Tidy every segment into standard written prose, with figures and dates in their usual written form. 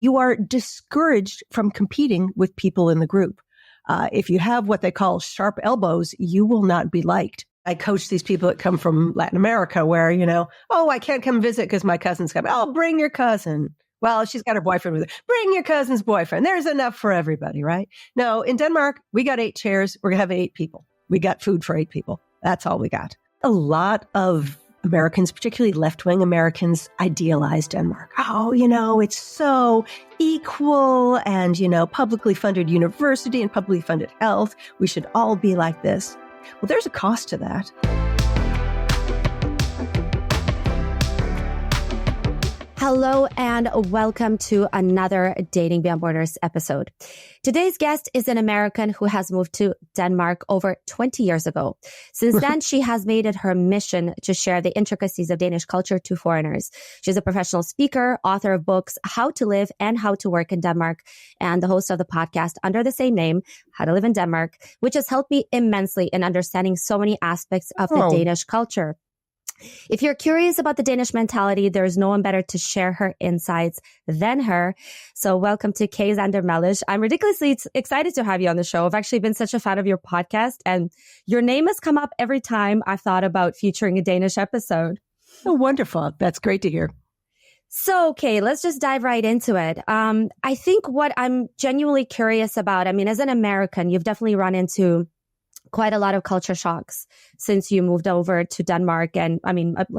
You are discouraged from competing with people in the group. If you have what they call sharp elbows, you will not be liked. I coach these people that come from Latin America where, I can't come visit because my cousin's coming. Oh, bring your cousin. Well, she's got her boyfriend with her. Bring your cousin's boyfriend. There's enough for everybody, right? No, in Denmark, we got 8 chairs. We're going to have 8 people. We got food for 8 people. That's all we got. A lot of Americans, particularly left-wing Americans, idealize Denmark. Oh, it's so equal and, publicly funded university and publicly funded health. We should all be like this. Well, there's a cost to that. Hello and welcome to another Dating Beyond Borders episode. Today's guest is an American who has moved to Denmark over 20 years ago. Since then, she has made it her mission to share the intricacies of Danish culture to foreigners. She's a professional speaker, author of books, How to Live and How to Work in Denmark, and the host of the podcast under the same name, How to Live in Denmark, which has helped me immensely in understanding so many aspects of the Danish culture. If you're curious about the Danish mentality, there's no one better to share her insights than her. So welcome to Kay Xander Mellish. I'm ridiculously excited to have you on the show. I've actually been such a fan of your podcast, and your name has come up every time I've thought about featuring a Danish episode. Oh, wonderful. That's great to hear. So, Kay, let's just dive right into it. I think what I'm genuinely curious about, as an American, you've definitely run into quite a lot of culture shocks since you moved over to Denmark. And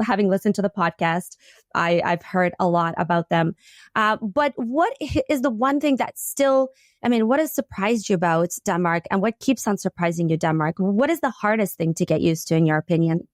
having listened to the podcast, I've heard a lot about them. But what is the one thing that still, what has surprised you about Denmark and what keeps on surprising you, Denmark? What is the hardest thing to get used to in your opinion?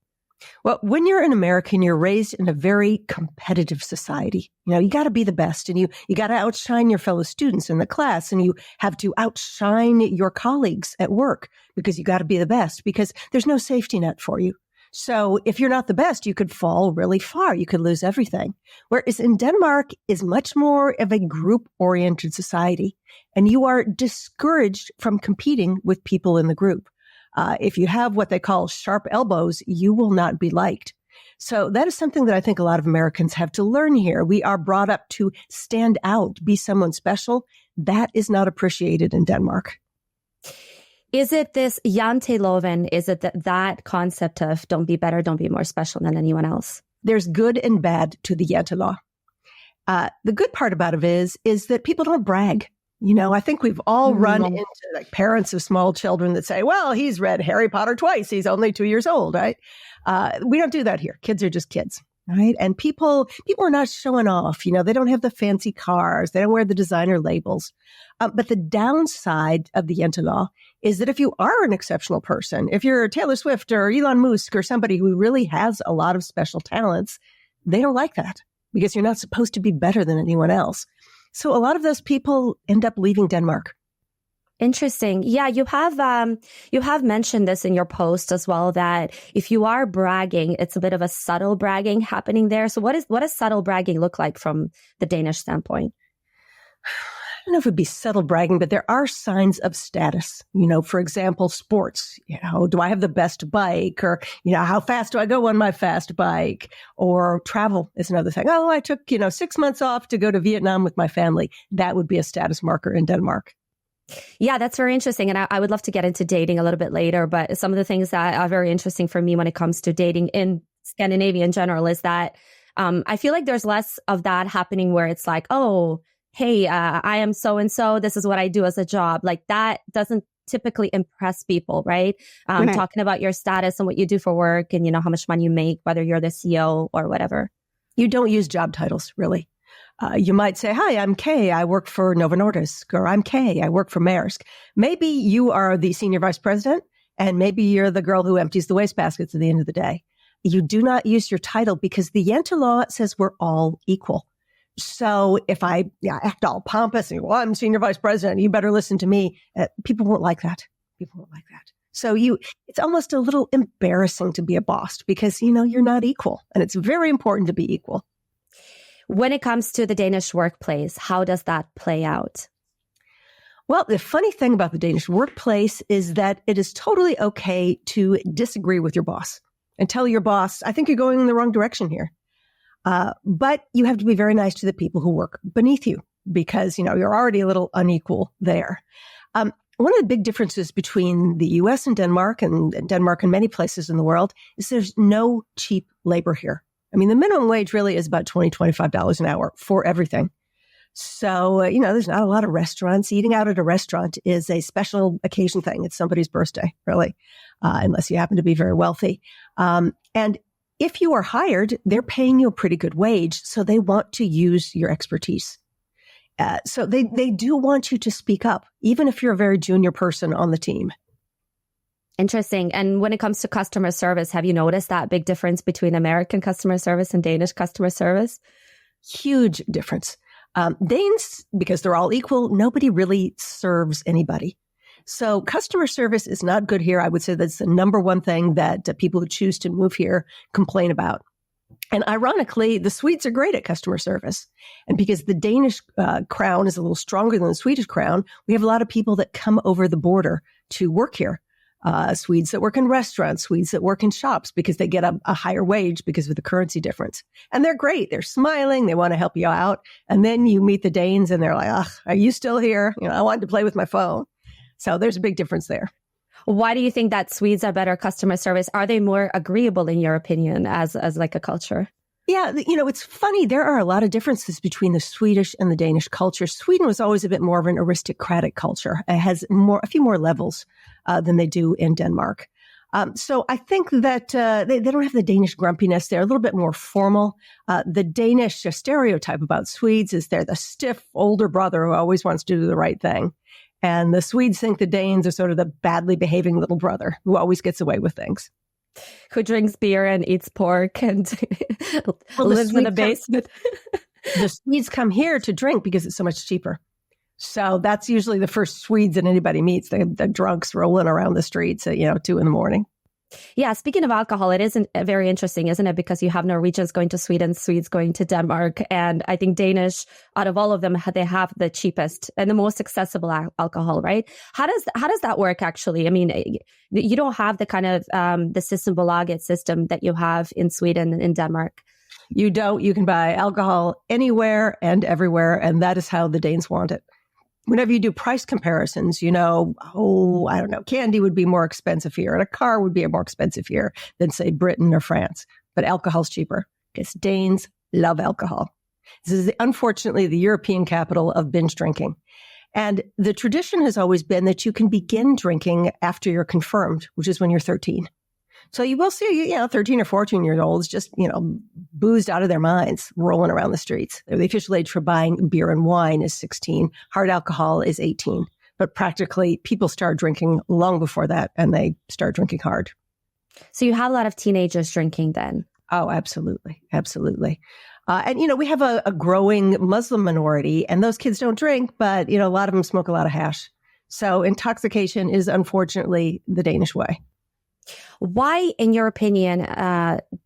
Well, when you're an American, you're raised in a very competitive society. You got to be the best and you got to outshine your fellow students in the class and you have to outshine your colleagues at work because you got to be the best because there's no safety net for you. So if you're not the best, you could fall really far. You could lose everything. Whereas in Denmark is much more of a group-oriented society and you are discouraged from competing with people in the group. If you have what they call sharp elbows, you will not be liked. So that is something that I think a lot of Americans have to learn here. We are brought up to stand out, be someone special. That is not appreciated in Denmark. Is it this janteloven? Is it that concept of don't be better, don't be more special than anyone else? There's good and bad to the jantelaw. The good part about it is that people don't brag. I think we've all run into parents of small children that say, well, he's read Harry Potter twice. He's only 2 years old, right? We don't do that here. Kids are just kids, right? And people are not showing off. They don't have the fancy cars. They don't wear the designer labels. But the downside of the jantelaw is that if you are an exceptional person, if you're Taylor Swift or Elon Musk or somebody who really has a lot of special talents, they don't like that because you're not supposed to be better than anyone else. So a lot of those people end up leaving Denmark. Interesting. Yeah, you have mentioned this in your post as well, that if you are bragging, it's a bit of a subtle bragging happening there. So what does subtle bragging look like from the Danish standpoint? I don't know if it'd be subtle bragging, but there are signs of status. For example, sports. Do I have the best bike? Or, how fast do I go on my fast bike? Or travel is another thing. Oh, I took, 6 months off to go to Vietnam with my family. That would be a status marker in Denmark. Yeah, that's very interesting. And I would love to get into dating a little bit later. But some of the things that are very interesting for me when it comes to dating in Scandinavia in general is that I feel like there's less of that happening where it's like, oh, hey, I am so-and-so, this is what I do as a job. Like that doesn't typically impress people, right? Talking about your status and what you do for work and, how much money you make, whether you're the CEO or whatever. You don't use job titles, really. You might say, hi, I'm Kay. I work for Novo Nordisk, or I'm Kay. I work for Maersk. Maybe you are the senior vice president, and maybe you're the girl who empties the wastebaskets at the end of the day. You do not use your title because the jantelaw says we're all equal. So if I act all pompous and, well, I'm senior vice president, you better listen to me. People won't like that. So it's almost a little embarrassing to be a boss because, you're not equal. And it's very important to be equal. When it comes to the Danish workplace, how does that play out? Well, the funny thing about the Danish workplace is that it is totally okay to disagree with your boss and tell your boss, I think you're going in the wrong direction here. But you have to be very nice to the people who work beneath you because, you're already a little unequal there. One of the big differences between the US and Denmark and many places in the world is there's no cheap labor here. I mean, the minimum wage really is about $20, $25 an hour for everything. So, there's not a lot of restaurants. Eating out at a restaurant is a special occasion thing. It's somebody's birthday, really, unless you happen to be very wealthy. And if you are hired, they're paying you a pretty good wage. So they want to use your expertise. So they do want you to speak up, even if you're a very junior person on the team. Interesting. And when it comes to customer service, have you noticed that big difference between American customer service and Danish customer service? Huge difference. Danes, because they're all equal, nobody really serves anybody. So customer service is not good here. I would say that's the number one thing that people who choose to move here complain about. And ironically, the Swedes are great at customer service. And because the Danish crown is a little stronger than the Swedish crown, we have a lot of people that come over the border to work here. Swedes that work in restaurants, Swedes that work in shops because they get a higher wage because of the currency difference. And they're great. They're smiling. They want to help you out. And then you meet the Danes and they're like, ugh, are you still here? I wanted to play with my phone. So there's a big difference there. Why do you think that Swedes are better customer service? Are they more agreeable in your opinion as like a culture? Yeah, it's funny. There are a lot of differences between the Swedish and the Danish culture. Sweden was always a bit more of an aristocratic culture. It has a few more levels than they do in Denmark. So I think that they don't have the Danish grumpiness. They're a little bit more formal. The Danish stereotype about Swedes is they're the stiff older brother who always wants to do the right thing. And the Swedes think the Danes are sort of the badly behaving little brother who always gets away with things. Who drinks beer and eats pork and lives in a basement. The Swedes come here to drink because it's so much cheaper. So that's usually the first Swedes that anybody meets. The drunks rolling around the streets at 2 a.m. Yeah, speaking of alcohol, it isn't very interesting, isn't it? Because you have Norwegians going to Sweden, Swedes going to Denmark. And I think Danish, out of all of them, they have the cheapest and the most accessible alcohol, right? How does that work, actually? I mean, you don't have the kind of the Systembolaget system that you have in Sweden and Denmark. You don't. You can buy alcohol anywhere and everywhere. And that is how the Danes want it. Whenever you do price comparisons, I don't know, candy would be more expensive here and a car would be more expensive here than, say, Britain or France. But alcohol's cheaper because Danes love alcohol. This is unfortunately the European capital of binge drinking. And the tradition has always been that you can begin drinking after you're confirmed, which is when you're 13. So you will see, 13 or 14-year-olds just, boozed out of their minds, rolling around the streets. The official age for buying beer and wine is 16. Hard alcohol is 18. But practically, people start drinking long before that, and they start drinking hard. So you have a lot of teenagers drinking then? Oh, absolutely. Absolutely. And, we have a growing Muslim minority, and those kids don't drink, but, a lot of them smoke a lot of hash. So intoxication is unfortunately the Danish way. Why, in your opinion,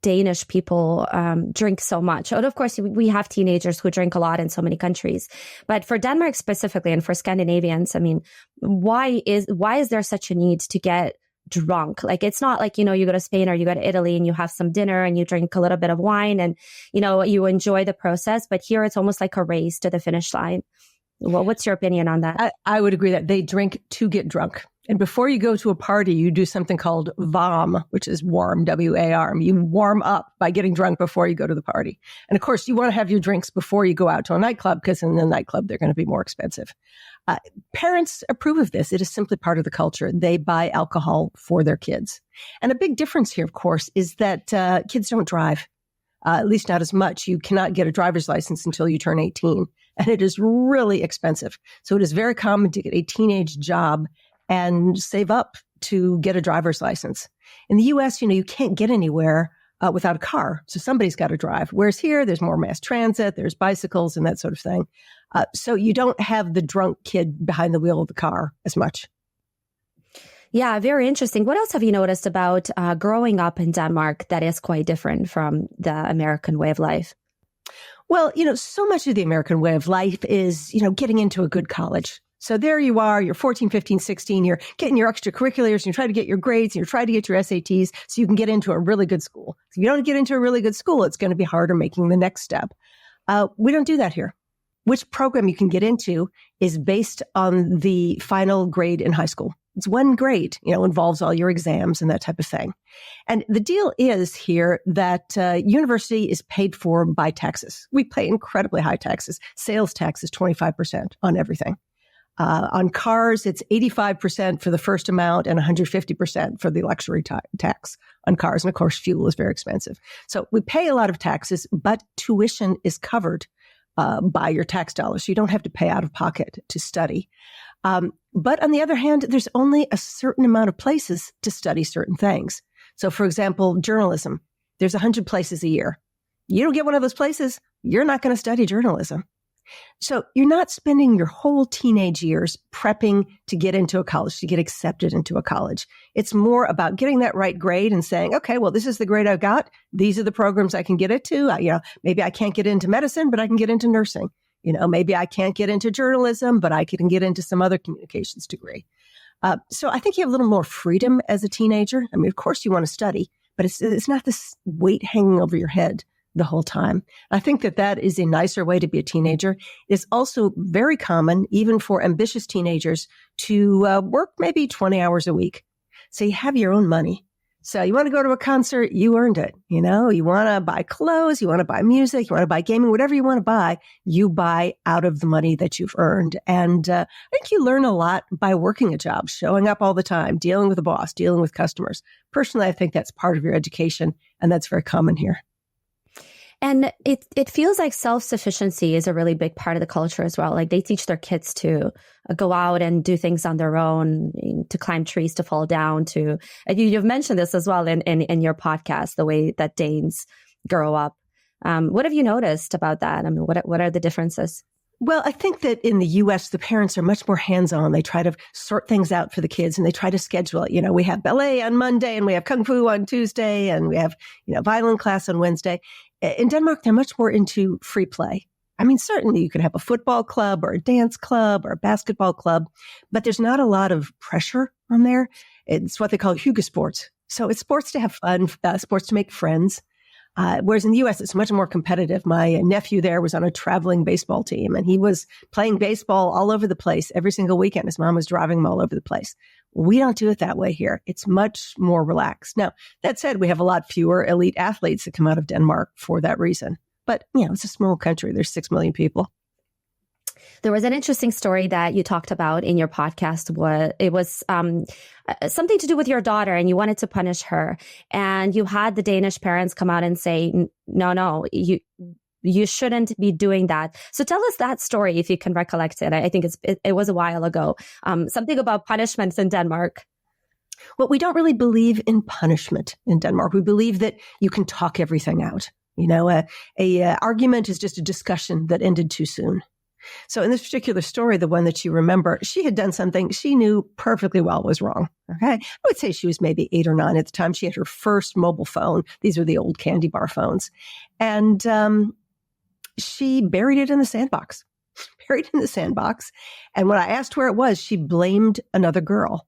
Danish people drink so much? And of course, we have teenagers who drink a lot in so many countries. But for Denmark specifically and for Scandinavians, I mean, why is there such a need to get drunk? Like, it's not like, you go to Spain or you go to Italy and you have some dinner and you drink a little bit of wine and, you enjoy the process. But here it's almost like a race to the finish line. Well, what's your opinion on that? I would agree that they drink to get drunk. And before you go to a party, you do something called varm, which is warm, W-A-R-M. You warm up by getting drunk before you go to the party. And of course, you want to have your drinks before you go out to a nightclub, because in the nightclub, they're going to be more expensive. Parents approve of this. It is simply part of the culture. They buy alcohol for their kids. And a big difference here, of course, is that kids don't drive, at least not as much. You cannot get a driver's license until you turn 18. And it is really expensive. So it is very common to get a teenage job and save up to get a driver's license. In the U.S., you can't get anywhere without a car. So somebody's got to drive. Whereas here, there's more mass transit, there's bicycles and that sort of thing. So you don't have the drunk kid behind the wheel of the car as much. Yeah, very interesting. What else have you noticed about growing up in Denmark that is quite different from the American way of life? Well, so much of the American way of life is, getting into a good college. So there you are, you're 14, 15, 16, you're getting your extracurriculars, and you try to get your grades, and you're trying to get your SATs so you can get into a really good school. If you don't get into a really good school, it's going to be harder making the next step. We don't do that here. which program you can get into is based on the final grade in high school. It's one grade, involves all your exams and that type of thing. And the deal is here that university is paid for by taxes. We pay incredibly high taxes. Sales tax is 25% on everything. On cars, it's 85% for the first amount and 150% for the luxury tax on cars. And of course, fuel is very expensive. So we pay a lot of taxes, but tuition is covered by your tax dollars. So you don't have to pay out of pocket to study. But on the other hand, there's only a certain amount of places to study certain things. So for example, journalism, there's 100 places a year. You don't get one of those places, you're not going to study journalism. So you're not spending your whole teenage years prepping to get into a college, to get accepted into a college. It's more about getting that right grade and saying, okay, well, this is the grade I've got. These are the programs I can get into. Maybe I can't get into medicine, but I can get into nursing. Maybe I can't get into journalism, but I can get into some other communications degree. So I think you have a little more freedom as a teenager. I mean, of course you want to study, but it's not this weight hanging over your head the whole time. I think that is a nicer way to be a teenager. It's also very common, even for ambitious teenagers, to work maybe 20 hours a week. So you have your own money. So you want to go to a concert, you earned it. You want to buy clothes, you want to buy music, you want to buy gaming, whatever you want to buy, you buy out of the money that you've earned. And I think you learn a lot by working a job, showing up all the time, dealing with a boss, dealing with customers. Personally, I think that's part of your education, and that's very common here. And it feels like self-sufficiency is a really big part of the culture as well. Like they teach their kids to go out and do things on their own, to climb trees, to fall down, you've mentioned this as well in your podcast, the way that Danes grow up. What have you noticed about that? I mean, what are the differences? Well, I think that in the U.S., the parents are much more hands-on. They try to sort things out for the kids and they try to schedule it. We have ballet on Monday and we have kung fu on Tuesday and we have, violin class on Wednesday. In Denmark, they're much more into free play. I mean, certainly you could have a football club or a dance club or a basketball club, but there's not a lot of pressure on there. It's what they call hyggesports. So it's sports to have fun, sports to make friends. Whereas in the U.S., it's much more competitive. My nephew there was on a traveling baseball team, and he was playing baseball all over the place every single weekend. His mom was driving him all over the place. We don't do it that way here. It's much more relaxed. Now, that said, we have a lot fewer elite athletes that come out of Denmark for that reason. But, it's a small country. There's 6 million people. There was an interesting story that you talked about in your podcast. It was something to do with your daughter, and you wanted to punish her. And you had the Danish parents come out and say, no, you shouldn't be doing that. So tell us that story if you can recollect it. I think it was a while ago. Something about punishments in Denmark. Well, we don't really believe in punishment in Denmark. We believe that you can talk everything out. A argument is just a discussion that ended too soon. So in this particular story, the one that you remember, she had done something she knew perfectly well was wrong. Okay. I would say she was maybe 8 or 9 at the time. She had her first mobile phone. These are the old candy bar phones. And she buried it in the sandbox. And when I asked where it was, she blamed another girl.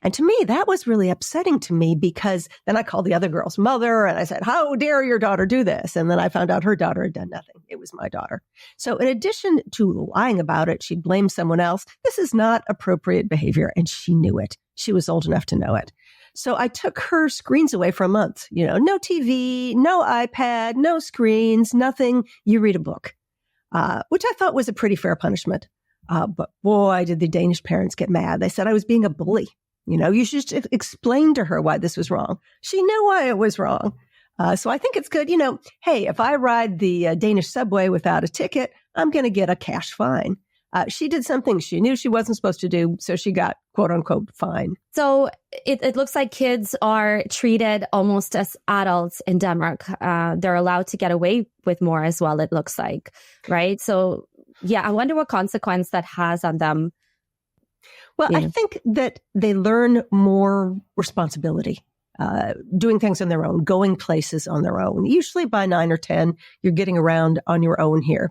And to me, that was really upsetting to me because then I called the other girl's mother and I said, how dare your daughter do this? And then I found out her daughter had done nothing. It was my daughter. So in addition to lying about it, she blamed someone else. This is not appropriate behavior. And she knew it. She was old enough to know it. So I took her screens away for a month. No TV, no iPad, no screens, nothing. You read a book, which I thought was a pretty fair punishment. But boy, did the Danish parents get mad. They said I was being a bully. You should just explain to her why this was wrong. She knew why it was wrong. So I think it's good. Hey, if I ride the Danish subway without a ticket, I'm going to get a cash fine. She did something she knew she wasn't supposed to do, so she got quote unquote fine. So it looks like kids are treated almost as adults in Denmark. They're allowed to get away with more as well, it looks like, right? So yeah, I wonder what consequence that has on them. Well, I think that they learn more responsibility, doing things on their own, going places on their own. Usually by 9 or 10, you're getting around on your own here.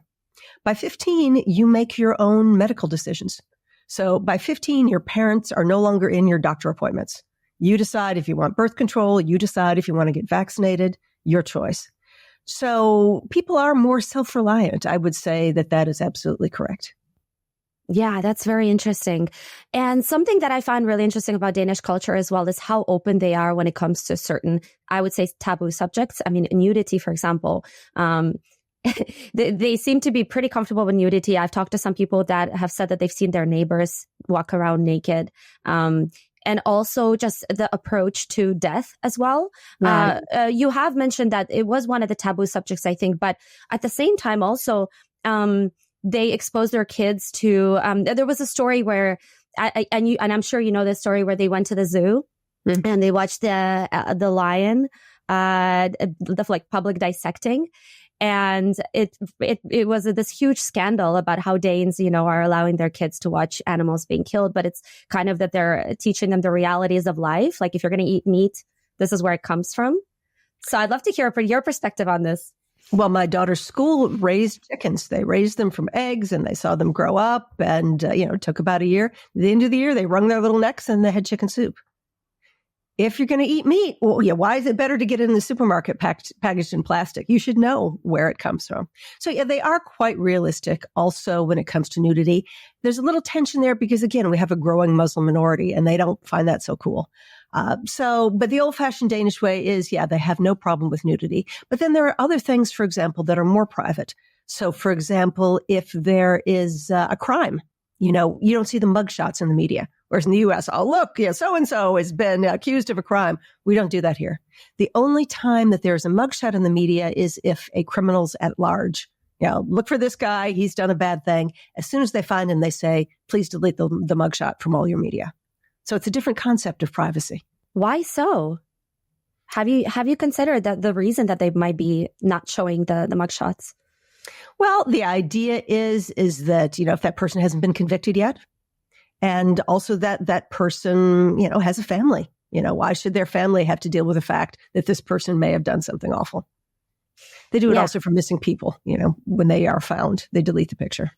By 15, you make your own medical decisions. So by 15, your parents are no longer in your doctor appointments. You decide if you want birth control. You decide if you want to get vaccinated, your choice. So people are more self-reliant. I would say that is absolutely correct. Yeah, that's very interesting. And something that I find really interesting about Danish culture as well is how open they are when it comes to certain, I would say, taboo subjects. I mean, nudity, for example. They seem to be pretty comfortable with nudity. I've talked to some people that have said that they've seen their neighbors walk around naked. And also just the approach to death as well. Right. You have mentioned that it was one of the taboo subjects, I think, but at the same time also, they expose their kids to, there was a story where, and I'm sure you know this story, where they went to the zoo and they watched the lion, the like public dissecting. And it was this huge scandal about how Danes, are allowing their kids to watch animals being killed. But it's kind of that they're teaching them the realities of life. Like if you're going to eat meat, this is where it comes from. So I'd love to hear your perspective on this. Well, my daughter's school raised chickens. They raised them from eggs and they saw them grow up and, it took about a year. At the end of the year, they wrung their little necks and they had chicken soup. If you're going to eat meat, well, yeah, why is it better to get it in the supermarket packaged in plastic? You should know where it comes from. So yeah, they are quite realistic also when it comes to nudity. There's a little tension there because, again, we have a growing Muslim minority and they don't find that so cool. But the old-fashioned Danish way is, yeah, they have no problem with nudity. But then there are other things, for example, that are more private. So, for example, if there is a crime, you don't see the mugshots in the media. Whereas in the U.S., oh, look, so-and-so has been accused of a crime. We don't do that here. The only time that there's a mugshot in the media is if a criminal's at large. Look for this guy. He's done a bad thing. As soon as they find him, they say, please delete the mugshot from all your media. So it's a different concept of privacy. Why so? Have you considered that the reason that they might be not showing the mugshots? Well, the idea is that, if that person hasn't been convicted yet, and also that person, has a family, why should their family have to deal with the fact that this person may have done something awful? They do it also for missing people, when they are found, they delete the picture.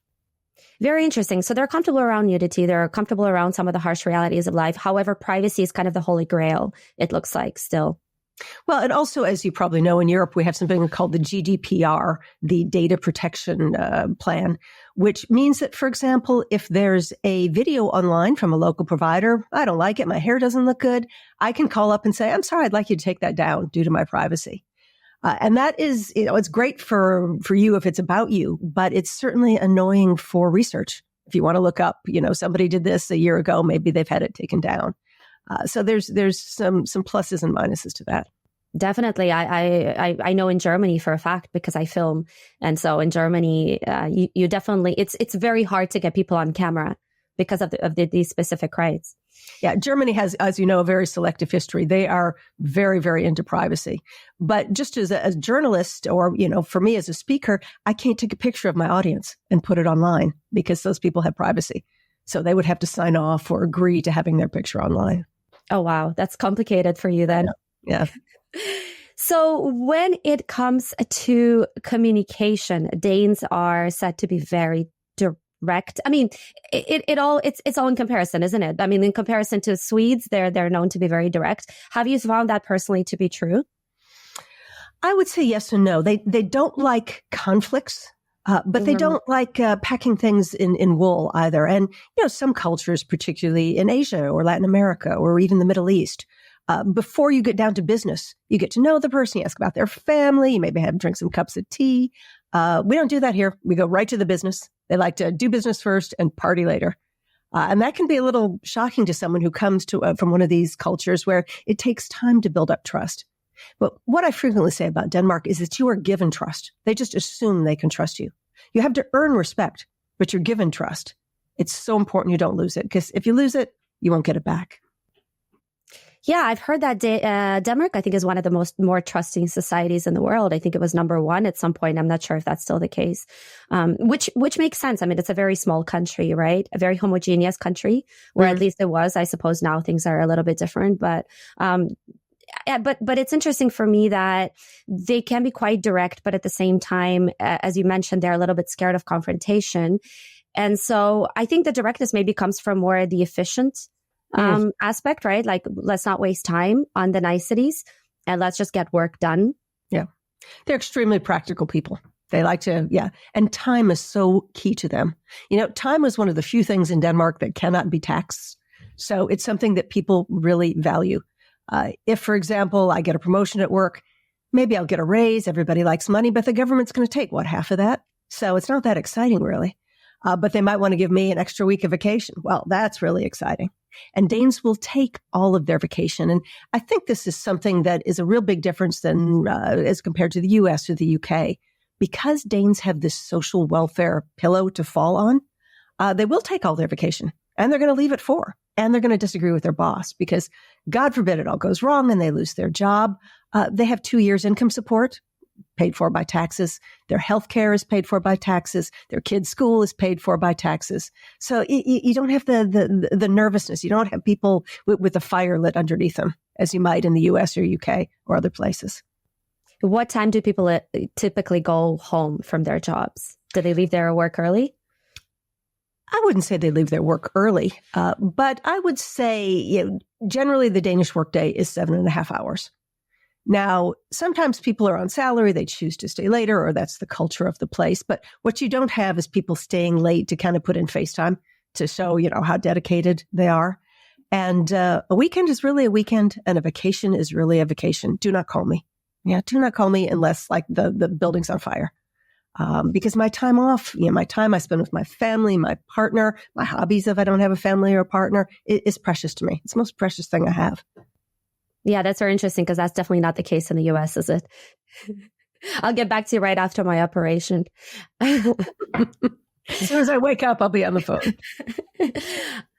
Very interesting. So they're comfortable around nudity. They're comfortable around some of the harsh realities of life. However, privacy is kind of the holy grail, it looks like still. Well, and also, as you probably know, in Europe, we have something called the GDPR, the Data Protection Plan, which means that, for example, if there's a video online from a local provider, I don't like it, my hair doesn't look good, I can call up and say, I'm sorry, I'd like you to take that down due to my privacy. And that is, it's great for you if it's about you, but it's certainly annoying for research. If you want to look up, somebody did this a year ago, maybe they've had it taken down. So there's some pluses and minuses to that. Definitely. I know in Germany for a fact because I film. And so in Germany, you definitely, it's very hard to get people on camera because of these specific rights. Yeah, Germany has, as you know, a very selective history. They are very, very into privacy. But just as a journalist or, for me as a speaker, I can't take a picture of my audience and put it online because those people have privacy. So they would have to sign off or agree to having their picture online. Oh, wow. That's complicated for you then. Yeah. So when it comes to communication, Danes are said to be very direct. I mean, it's all in comparison, isn't it? I mean, in comparison to Swedes, they're known to be very direct. Have you found that personally to be true? I would say yes and no. They don't like conflicts, but they don't like packing things in wool either. And, some cultures, particularly in Asia or Latin America or even the Middle East, before you get down to business, you get to know the person, you ask about their family, you maybe drink some cups of tea. We don't do that here. We go right to the business. They like to do business first and party later. And that can be a little shocking to someone who comes from one of these cultures where it takes time to build up trust. But what I frequently say about Denmark is that you are given trust. They just assume they can trust you. You have to earn respect, but you're given trust. It's so important you don't lose it, because if you lose it, you won't get it back. Yeah, I've heard that Denmark, I think, is one of the more trusting societies in the world. I think it was number one at some point. I'm not sure if that's still the case, which makes sense. I mean, it's a very small country, right? A very homogeneous country, where at least it was. I suppose now things are a little bit different, but it's interesting for me that they can be quite direct, but at the same time, as you mentioned, they're a little bit scared of confrontation. And so I think the directness maybe comes from more the efficient aspect, right? Like, let's not waste time on the niceties and let's just get work done. Yeah. They're extremely practical people. They like to, and time is so key to them. Time is one of the few things in Denmark that cannot be taxed. So it's something that people really value. If, for example, I get a promotion at work, maybe I'll get a raise. Everybody likes money, but the government's going to take, half of that? So it's not that exciting, really. But they might want to give me an extra week of vacation. Well, that's really exciting. And Danes will take all of their vacation. And I think this is something that is a real big difference than as compared to the US or the UK. Because Danes have this social welfare pillow to fall on, they will take all their vacation and they're going to leave at 4 and they're going to disagree with their boss because God forbid it all goes wrong and they lose their job. They have 2 years income support paid for by taxes. Their health care is paid for by taxes. Their kids' school is paid for by taxes. So you don't have the nervousness. You don't have people with a fire lit underneath them as you might in the US or UK or other places. What time do people typically go home from their jobs? Do they leave their work early? I wouldn't say they leave their work early, but I would say generally the Danish workday is 7.5 hours. Now, sometimes people are on salary, they choose to stay later, or that's the culture of the place. But what you don't have is people staying late to kind of put in FaceTime to show, how dedicated they are. And a weekend is really a weekend and a vacation is really a vacation. Do not call me. Do not call me unless the building's on fire. Because my time off, my time I spend with my family, my partner, my hobbies, if I don't have a family or a partner, is precious to me. It's the most precious thing I have. Yeah, that's very interesting because that's definitely not the case in the US, is it? I'll get back to you right after my operation. As soon as I wake up, I'll be on the phone.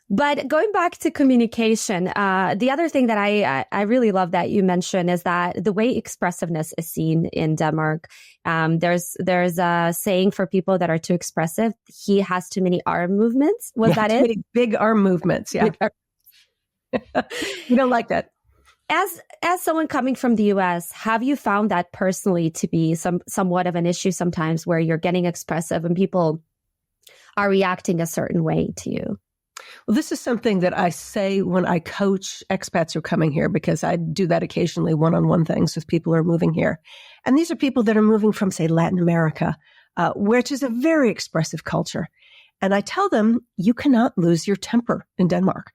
But going back to communication, the other thing that I really love that you mentioned is that the way expressiveness is seen in Denmark, there's a saying for people that are too expressive, he has too many arm movements. Was that too it? Many big arm movements. Yeah. You don't like that. As someone coming from the US, have you found that personally to be somewhat of an issue sometimes where you're getting expressive and people are reacting a certain way to you? Well, this is something that I say when I coach expats who are coming here, because I do that occasionally one-on-one things with people who are moving here. And these are people that are moving from, say, Latin America, which is a very expressive culture. And I tell them, you cannot lose your temper in Denmark.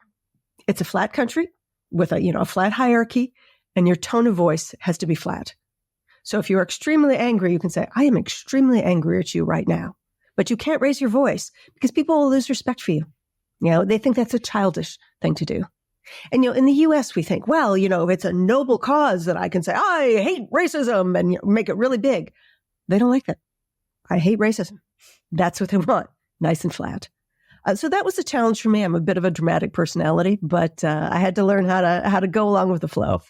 It's a flat country with a flat hierarchy, and your tone of voice has to be flat. So if you're extremely angry, you can say, I am extremely angry at you right now. But you can't raise your voice because people will lose respect for you. They think that's a childish thing to do. And, in the US, we think, well, it's a noble cause that I can say, I hate racism and make it really big. They don't like that. I hate racism. That's what they want. Nice and flat. So that was a challenge for me. I'm a bit of a dramatic personality, but I had to learn how to go along with the flow.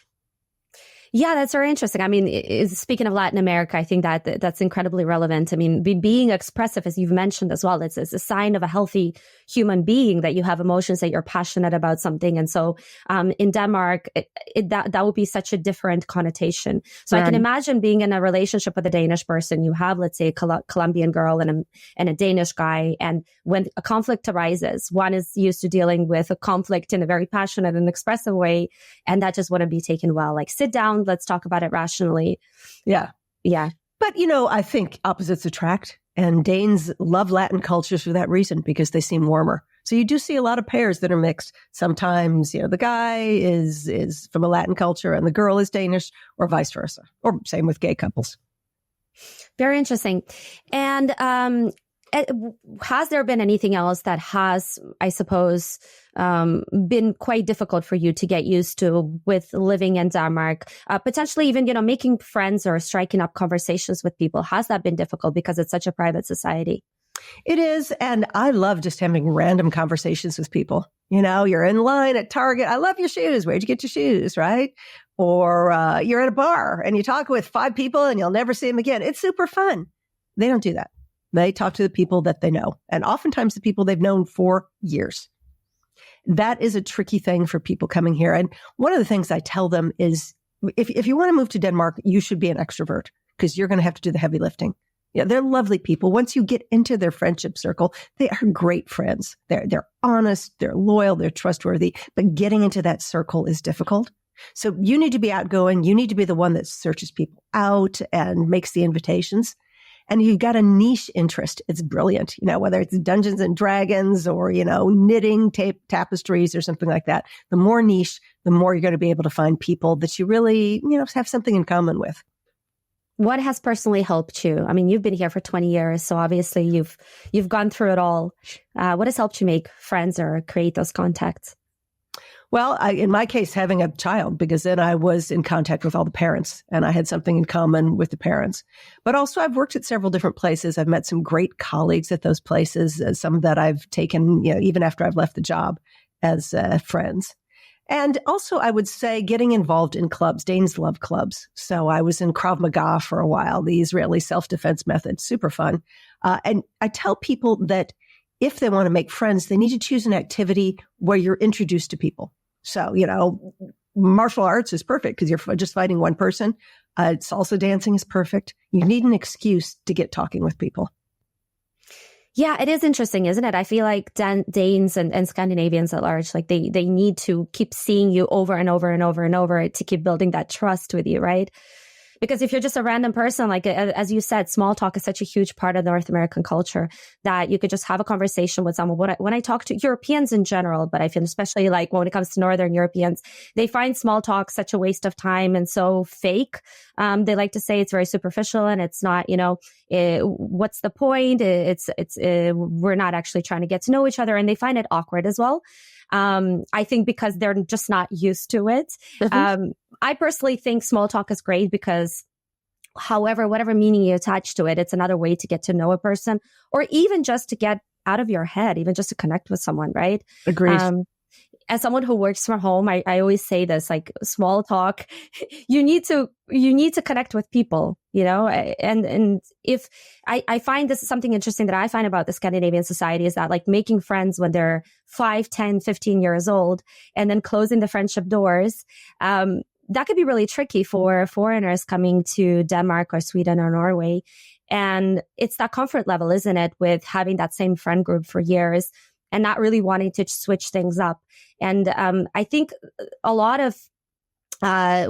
Yeah, that's very interesting. I mean, speaking of Latin America, I think that's incredibly relevant. I mean, being expressive, as you've mentioned as well, it's a sign of a healthy human being that you have emotions, that you're passionate about something. And so in Denmark, that would be such a different connotation. So I can imagine being in a relationship with a Danish person. You have, let's say, a Colombian girl and a Danish guy. And when a conflict arises, one is used to dealing with a conflict in a very passionate and expressive way, and that just wouldn't be taken well. Like, sit down. Let's talk about it rationally. Yeah. Yeah. But, I think opposites attract. And Danes love Latin cultures for that reason, because they seem warmer. So you do see a lot of pairs that are mixed. Sometimes, the guy is from a Latin culture and the girl is Danish, or vice versa. Or same with gay couples. Very interesting. And has there been anything else that has, I suppose, been quite difficult for you to get used to with living in Denmark? Potentially even, making friends or striking up conversations with people. Has that been difficult because it's such a private society? It is. And I love just having random conversations with people. You're in line at Target. I love your shoes. Where'd you get your shoes? Right? Or you're at a bar and you talk with 5 people and you'll never see them again. It's super fun. They don't do that. They talk to the people that they know, and oftentimes the people they've known for years. That is a tricky thing for people coming here. And one of the things I tell them is, if you want to move to Denmark, you should be an extrovert, because you're going to have to do the heavy lifting. Yeah, they're lovely people. Once you get into their friendship circle, they are great friends. They're honest, they're loyal, they're trustworthy. But getting into that circle is difficult. So you need to be outgoing. You need to be the one that searches people out and makes the invitations. And you've got a niche interest. It's brilliant. Whether it's Dungeons and Dragons or, knitting tapestries or something like that. The more niche, the more you're going to be able to find people that you really, have something in common with. What has personally helped you? I mean, you've been here for 20 years, so obviously you've gone through it all. What has helped you make friends or create those contacts? Well, in my case, having a child, because then I was in contact with all the parents and I had something in common with the parents. But also I've worked at several different places. I've met some great colleagues at those places, some that I've taken, even after I've left the job as friends. And also, I would say getting involved in clubs. Danes love clubs. So I was in Krav Maga for a while, the Israeli self-defense method, super fun. And I tell people that if they want to make friends, they need to choose an activity where you're introduced to people. So, martial arts is perfect because you're just fighting one person. Salsa dancing is perfect. You need an excuse to get talking with people. Yeah, it is interesting, isn't it? I feel like Danes and Scandinavians at large, like they need to keep seeing you over and over and over and over to keep building that trust with you, right? Because if you're just a random person, like as you said, small talk is such a huge part of North American culture that you could just have a conversation with someone. When I talk to Europeans in general, but I feel especially like when it comes to Northern Europeans, they find small talk such a waste of time and so fake. They like to say it's very superficial and it's not, what's the point? We're not actually trying to get to know each other, and they find it awkward as well. I think because they're just not used to it. Mm-hmm. I personally think small talk is great because whatever meaning you attach to it, it's another way to get to know a person or even just to get out of your head, even just to connect with someone, right? Agreed. As someone who works from home, I always say this, like small talk, you need to connect with people, and if I find this is something interesting that I find about the Scandinavian society is that like making friends when they're 5, 10, 15 years old and then closing the friendship doors, that could be really tricky for foreigners coming to Denmark or Sweden or Norway. And it's that comfort level, isn't it, with having that same friend group for years and not really wanting to switch things up. And I think a lot of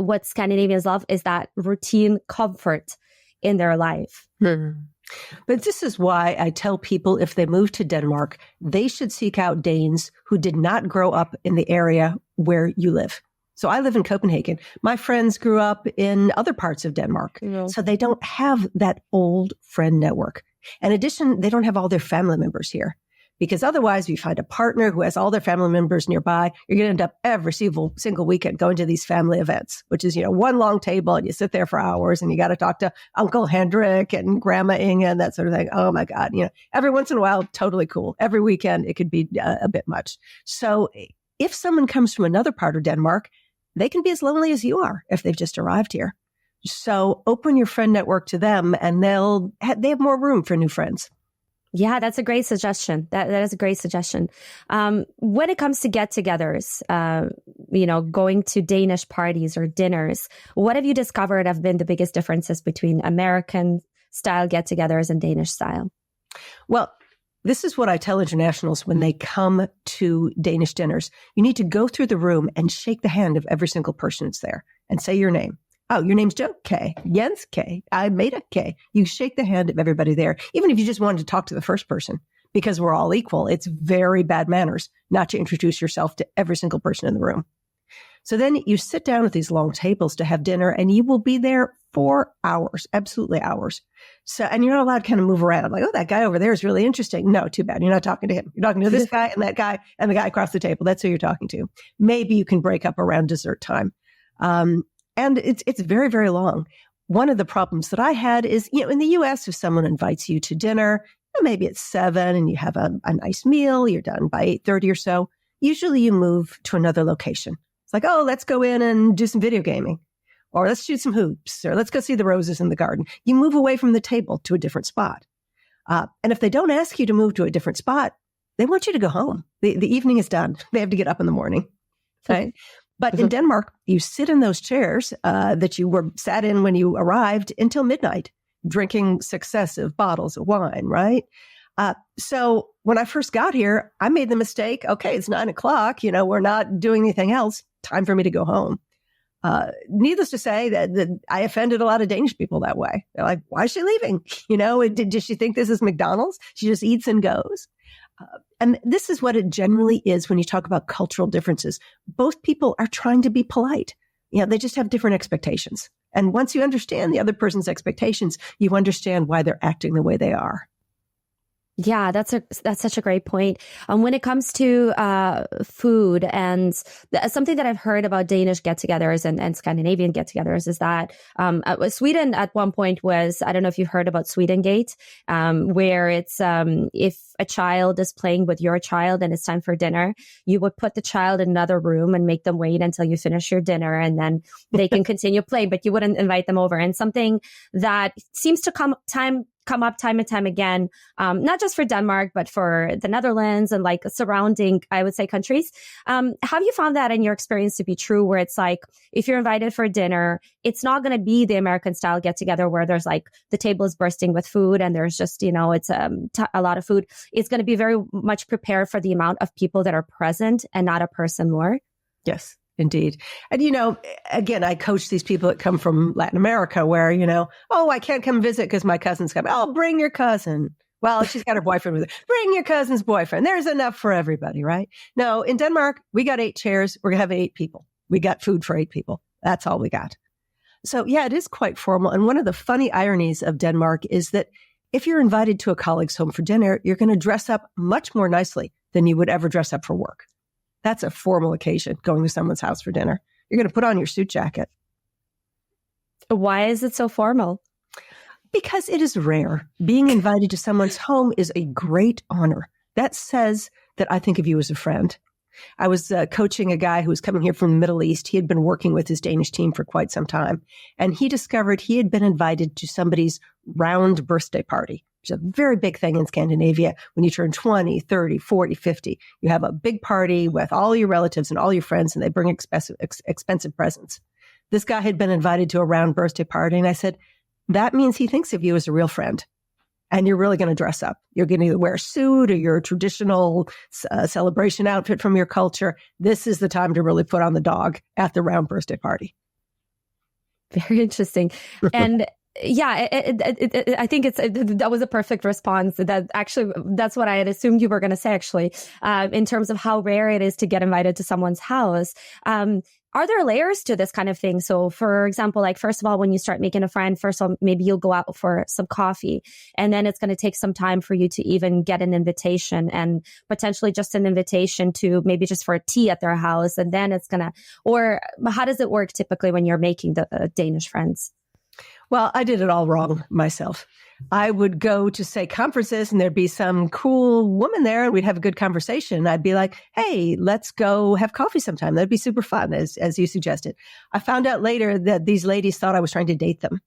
what Scandinavians love is that routine comfort in their life. But this is why I tell people if they move to Denmark, they should seek out Danes who did not grow up in the area where you live. So I live in Copenhagen. My friends grew up in other parts of Denmark. So they don't have that old friend network. In addition, they don't have all their family members here. Because otherwise, if you find a partner who has all their family members nearby, you're going to end up every single weekend going to these family events, which is, one long table and you sit there for hours and you got to talk to Uncle Hendrik and Grandma Inge and that sort of thing. Oh my God. Every once in a while, totally cool. Every weekend, it could be a bit much. So if someone comes from another part of Denmark, they can be as lonely as you are if they've just arrived here. So open your friend network to them and they have more room for new friends. Yeah, that's a great suggestion. That is a great suggestion. When it comes to get-togethers, going to Danish parties or dinners, what have you discovered have been the biggest differences between American style get-togethers and Danish style? Well, this is what I tell internationals when they come to Danish dinners. You need to go through the room and shake the hand of every single person that's there and say your name. Oh, your name's Joe? Kay. Jens? Kay. I made a Kay. You shake the hand of everybody there, even if you just wanted to talk to the first person, because we're all equal. It's very bad manners not to introduce yourself to every single person in the room. So then you sit down at these long tables to have dinner and you will be there for hours, absolutely hours. So, and you're not allowed to kind of move around like, oh, that guy over there is really interesting. No, too bad. You're not talking to him. You're talking to this guy and that guy and the guy across the table. That's who you're talking to. Maybe you can break up around dessert time. And it's very, very long. One of the problems that I had is, in the US, if someone invites you to dinner, maybe it's 7 and you have a nice meal, you're done by 8:30 or so. Usually you move to another location. It's like, oh, let's go in and do some video gaming, or let's shoot some hoops, or let's go see the roses in the garden. You move away from the table to a different spot. And if they don't ask you to move to a different spot, they want you to go home. The evening is done. They have to get up in the morning. Right? But in Denmark, you sit in those chairs that you were sat in when you arrived until midnight, drinking successive bottles of wine, right? So when I first got here, I made the mistake, okay, it's 9:00, we're not doing anything else. Time for me to go home. Needless to say that I offended a lot of Danish people that way. They're like, why is she leaving? Did she think this is McDonald's? She just eats and goes. And this is what it generally is when you talk about cultural differences. Both people are trying to be polite. They just have different expectations. And once you understand the other person's expectations, you understand why they're acting the way they are. Yeah, that's such a great point. When it comes to food and something that I've heard about Danish get-togethers and Scandinavian get-togethers is that Sweden at one point was, I don't know if you've heard about Swedengate, where it's if a child is playing with your child and it's time for dinner, you would put the child in another room and make them wait until you finish your dinner, and then they can continue playing, but you wouldn't invite them over. And something that seems to come up time and time again, not just for Denmark, but for the Netherlands and like surrounding, I would say, countries. Have you found that in your experience to be true, where it's like, if you're invited for dinner, it's not going to be the American style get together where there's like the table is bursting with food and there's just, it's a lot of food. It's going to be very much prepared for the amount of people that are present and not a person more. Yes. Indeed. And, again, I coach these people that come from Latin America where, oh, I can't come visit because my cousin's coming. Oh, bring your cousin. Well, she's got her boyfriend with her. Bring your cousin's boyfriend. There's enough for everybody, right? No, in Denmark, we got 8 chairs. We're going to have 8 people. We got food for 8 people. That's all we got. So, yeah, it is quite formal. And one of the funny ironies of Denmark is that if you're invited to a colleague's home for dinner, you're going to dress up much more nicely than you would ever dress up for work. That's a formal occasion, going to someone's house for dinner. You're going to put on your suit jacket. Why is it so formal? Because it is rare. Being invited to someone's home is a great honor. That says that I think of you as a friend. I was coaching a guy who was coming here from the Middle East. He had been working with his Danish team for quite some time. And he discovered he had been invited to somebody's round birthday party. It's a very big thing in Scandinavia. When you turn 20, 30, 40, 50, you have a big party with all your relatives and all your friends, and they bring expensive presents. This guy had been invited to a round birthday party, and I said, that means he thinks of you as a real friend, and you're really going to dress up. You're going to either wear a suit or your traditional celebration outfit from your culture. This is the time to really put on the dog at the round birthday party. Very interesting. And yeah, I think that was a perfect response. That's what I had assumed you were going to say, actually, in terms of how rare it is to get invited to someone's house. Are there layers to this kind of thing? So, for example, like, first of all, when you start making a friend, first of all, maybe you'll go out for some coffee, and then it's going to take some time for you to even get an invitation, and potentially just an invitation to maybe just for a tea at their house. And then it's or how does it work typically when you're making the Danish friends? Well, I did it all wrong myself. I would go to, say, conferences, and there'd be some cool woman there, and we'd have a good conversation. I'd be like, hey, let's go have coffee sometime. That'd be super fun, as you suggested. I found out later that these ladies thought I was trying to date them,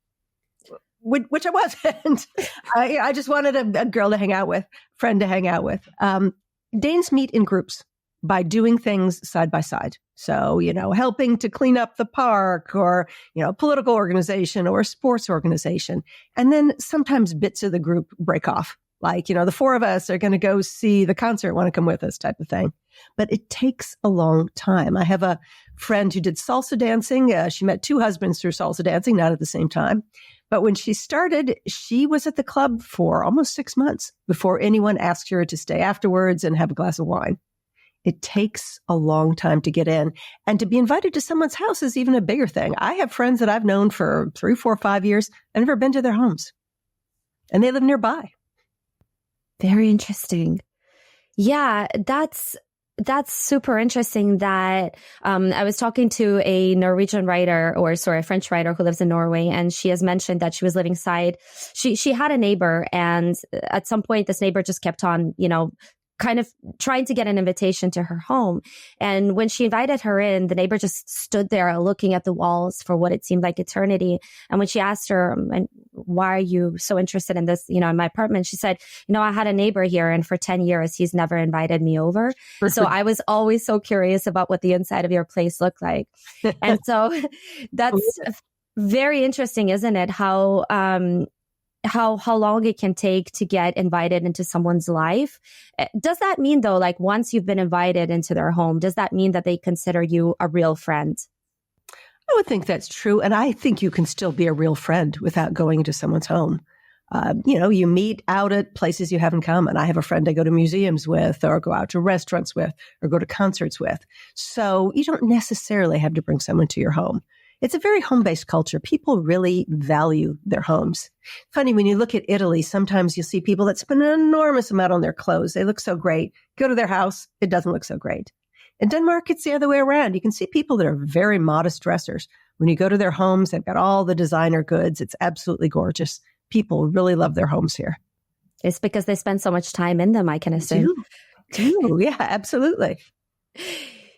which I wasn't. I just wanted a girl to hang out with, friend to hang out with. Danes meet in groups by doing things side by side. So, helping to clean up the park, or, a political organization or a sports organization. And then sometimes bits of the group break off. Like, the 4 of us are going to go see the concert, want to come with us type of thing. But it takes a long time. I have a friend who did salsa dancing. She met 2 husbands through salsa dancing, not at the same time. But when she started, she was at the club for almost 6 months before anyone asked her to stay afterwards and have a glass of wine. It takes a long time to get in. And to be invited to someone's house is even a bigger thing. I have friends that I've known for 3, 4, 5 years. I've never been to their homes. And they live nearby. Very interesting. Yeah, that's super interesting that I was talking to a Norwegian writer, a French writer who lives in Norway, and she has mentioned that she was living side. She had a neighbor, and at some point this neighbor just kept on, kind of trying to get an invitation to her home. And when she invited her in, the neighbor just stood there looking at the walls for what it seemed like eternity. And when she asked her, why are you so interested in this, in my apartment? She said, I had a neighbor here, and for 10 years, he's never invited me over. So I was always so curious about what the inside of your place looked like. And so that's very interesting, isn't it? How long it can take to get invited into someone's life. Does that mean, though, like, once you've been invited into their home, does that mean that they consider you a real friend? I would think that's true. And I think you can still be a real friend without going into someone's home. You meet out at places you have in common. I have a friend I go to museums with, or go out to restaurants with, or go to concerts with. So you don't necessarily have to bring someone to your home. It's a very home-based culture. People really value their homes. Funny, when you look at Italy, sometimes you'll see people that spend an enormous amount on their clothes. They look so great. Go to their house, it doesn't look so great. In Denmark, it's the other way around. You can see people that are very modest dressers. When you go to their homes, they've got all the designer goods. It's absolutely gorgeous. People really love their homes here. It's because they spend so much time in them, I can assume. Do. Yeah, absolutely.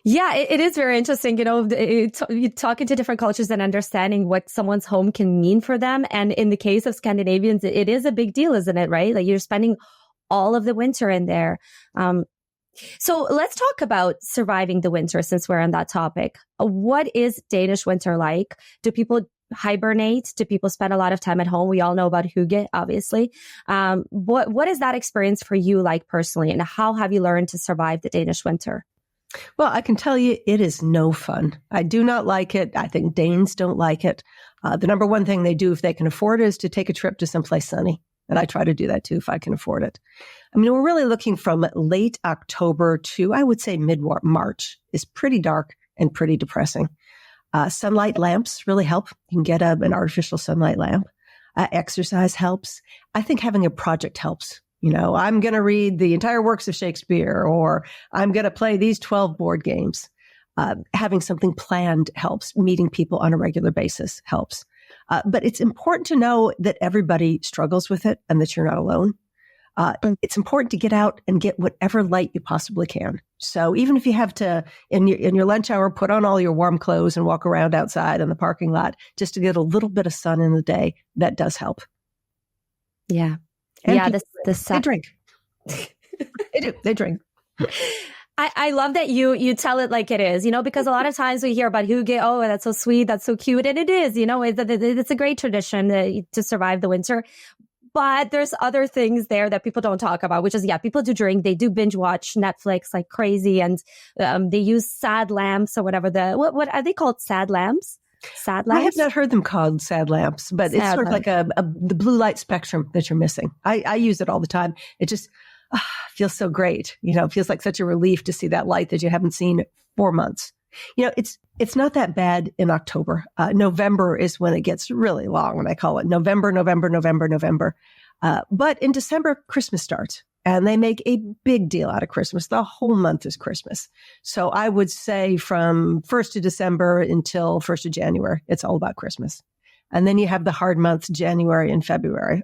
Yeah, it is very interesting, you talking to different cultures and understanding what someone's home can mean for them. And in the case of Scandinavians, it is a big deal, isn't it? Right? Like you're spending all of the winter in there. So let's talk about surviving the winter since we're on that topic. What is Danish winter like? Do people hibernate? Do people spend a lot of time at home? We all know about hygge, obviously. What is that experience for you like personally? And how have you learned to survive the Danish winter? Well, I can tell you it is no fun. I do not like it. I think Danes don't like it. The number one thing they do if they can afford it is to take a trip to someplace sunny. And I try to do that too if I can afford it. I mean, we're really looking from late October to, I would say, mid-March is pretty dark and pretty depressing. Sunlight lamps really help. You can get an artificial sunlight lamp. Exercise helps. I think having a project helps. I'm going to read the entire works of Shakespeare, or I'm going to play these 12 board games. Having something planned helps. Meeting people on a regular basis helps. But it's important to know that everybody struggles with it and that you're not alone. It's important to get out and get whatever light you possibly can. So even if you have to, in your lunch hour, put on all your warm clothes and walk around outside in the parking lot just to get a little bit of sun in the day, that does help. Yeah. And yeah. they drink. They do. They drink. I love that you tell it like it is, because a lot of times we hear about hygge. Oh, that's so sweet. That's so cute. And it is, it's a great tradition to survive the winter. But there's other things there that people don't talk about, which is, people do drink. They do binge watch Netflix like crazy. And they use sad lamps or whatever. What are they called? Sad lamps? Sad lamps? I have not heard them called sad lamps, but it's sort of like the blue light spectrum that you're missing. I use it all the time. It just feels so great. It feels like such a relief to see that light that you haven't seen for months. It's not that bad in October. November is when it gets really long, when I call it November. But in December, Christmas starts. And they make a big deal out of Christmas. The whole month is Christmas. So I would say from 1st of December until 1st of January, it's all about Christmas. And then you have the hard months, January and February.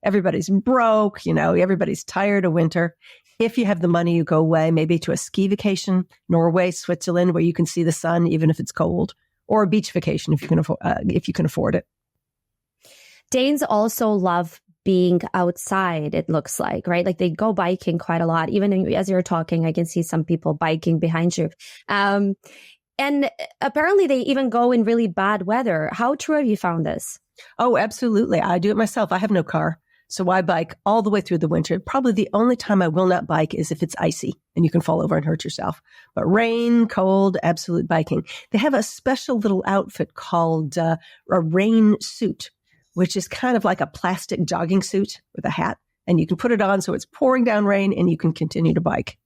Everybody's broke, everybody's tired of winter. If you have the money, you go away, maybe to a ski vacation, Norway, Switzerland, where you can see the sun, even if it's cold, or a beach vacation if you can afford it. Danes also love being outside, it looks like, right? Like they go biking quite a lot. Even as you're talking, I can see some people biking behind you. And apparently they even go in really bad weather. How true have you found this? Oh, absolutely. I do it myself. I have no car. So I bike all the way through the winter. Probably the only time I will not bike is if it's icy and you can fall over and hurt yourself. But rain, cold, absolute biking. They have a special little outfit called a rain suit, which is kind of like a plastic jogging suit with a hat. And you can put it on so it's pouring down rain and you can continue to bike.